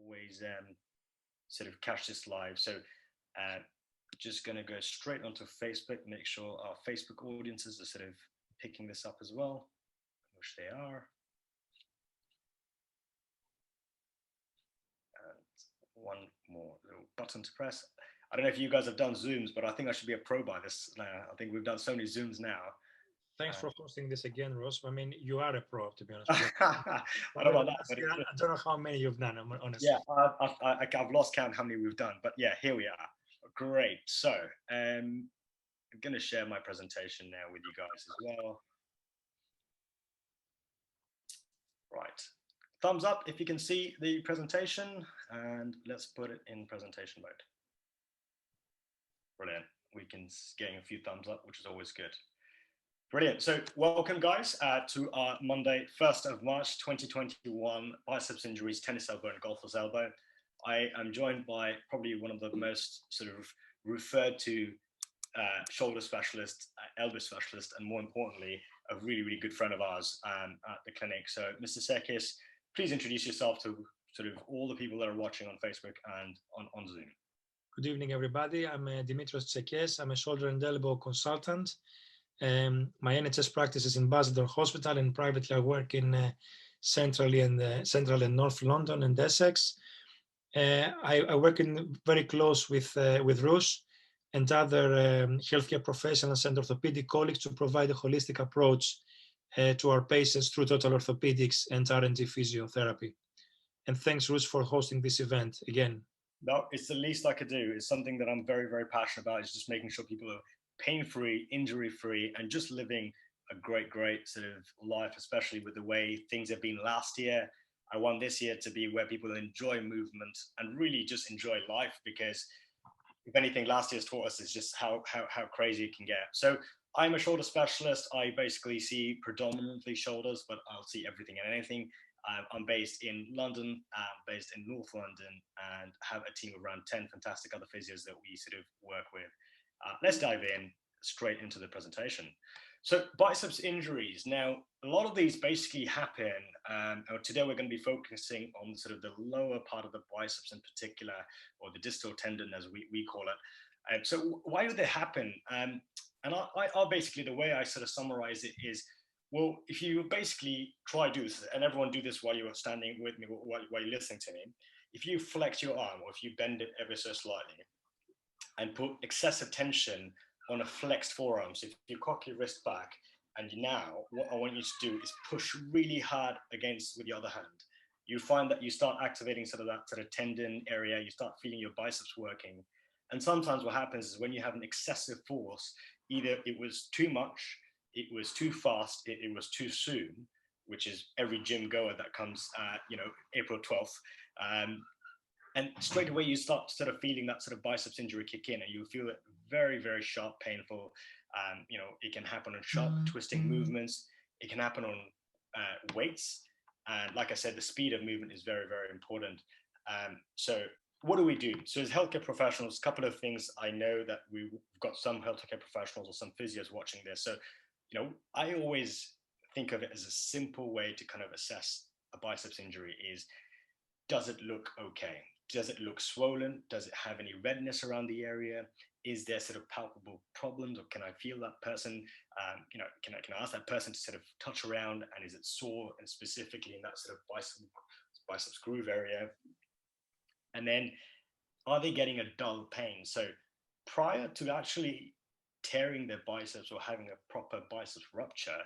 always sort of catch this live. So just going to go straight onto Facebook, make sure our Facebook audiences are sort of picking this up as well, which they are. And one more little button to press. I don't know if you guys have done Zooms, but I think I should be a pro by this now. I think we've done so many Zooms now. Thanks for hosting this again, Ross. I mean, you are a pro, to be honest with you. I don't know about that, but I don't know how many you've done, honestly. Yeah, I've lost count how many we've done, but yeah, here we are. Great. So I'm going to share my presentation now with you guys as well. Right. Thumbs up if you can see the presentation, and let's put it in presentation mode. Brilliant. We can get a few thumbs up, which is always good. Brilliant. So welcome, guys, to our Monday, 1st of March, 2021, biceps injuries, tennis elbow and golfer's elbow. I am joined by probably one of the most sort of referred to shoulder specialist, elbow specialist, and more importantly, a really, really good friend of ours at the clinic. So Mr. Tsekes, please introduce yourself to sort of all the people that are watching on Facebook and on Zoom. Good evening, everybody. I'm Dimitrios Tsekes. I'm a shoulder and elbow consultant. My NHS practice is in Basildon Hospital, and privately I work in central and North London and Essex. I work in very close with Rush and other healthcare professionals and orthopedic colleagues to provide a holistic approach to our patients through Total Orthopaedics and R&D Physiotherapy. And thanks, Rush, for hosting this event again. No, it's the least I could do. It's something that I'm very, very passionate about, is just making sure people are pain-free, injury-free, and just living a great, great sort of life, especially with the way things have been last year. I want this year to be where people enjoy movement and really just enjoy life, because if anything, last year's taught us is just how crazy it can get. So I'm a shoulder specialist. I basically see predominantly shoulders, but I'll see everything and anything. I'm based in London, based in North London, and have a team of around 10 fantastic other physios that we sort of work with. Let's dive in straight into the presentation. So biceps injuries. Now, a lot of these basically happen, today we're going to be focusing on sort of the lower part of the biceps in particular, or the distal tendon as we call it. So why do they happen? And I basically, the way I sort of summarize it is, well, if you basically try to do this, and everyone do this while you're standing with me, while you're listening to me, if you flex your arm, or if you bend it ever so slightly, and put excessive tension on a flexed forearm. So if you cock your wrist back, and now what I want you to do is push really hard against with the other hand, you find that you start activating sort of that sort of tendon area, you start feeling your biceps working. And sometimes what happens is when you have an excessive force, either it was too much, it was too fast, it was too soon, which is every gym goer that comes, April 12th. And straight away, you start sort of feeling that sort of biceps injury kick in, and you feel it very, very sharp, painful. It can happen on sharp twisting movements. It can happen on weights. And like I said, the speed of movement is very, very important. So what do we do? So as healthcare professionals, a couple of things. I know that we've got some healthcare professionals or some physios watching this. So, I always think of it as a simple way to kind of assess a biceps injury is, does it look okay? Does it look swollen? Does it have any redness around the area? Is there sort of palpable problems, or can I feel that person? Can I ask that person to sort of touch around, and is it sore, and specifically in that sort of biceps groove area? And then, are they getting a dull pain? So prior to actually tearing their biceps or having a proper biceps rupture,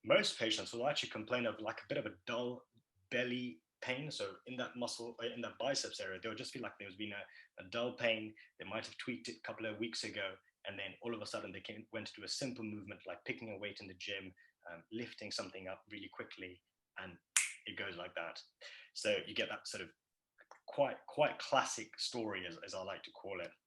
most patients will actually complain of like a bit of a dull belly pain. So in that muscle, in that biceps area, they'll just feel like there's been a dull pain. They might have tweaked it a couple of weeks ago, and then all of a sudden they went to do a simple movement like picking a weight in the gym, lifting something up really quickly, and it goes like that. So you get that sort of quite classic story, as I like to call it.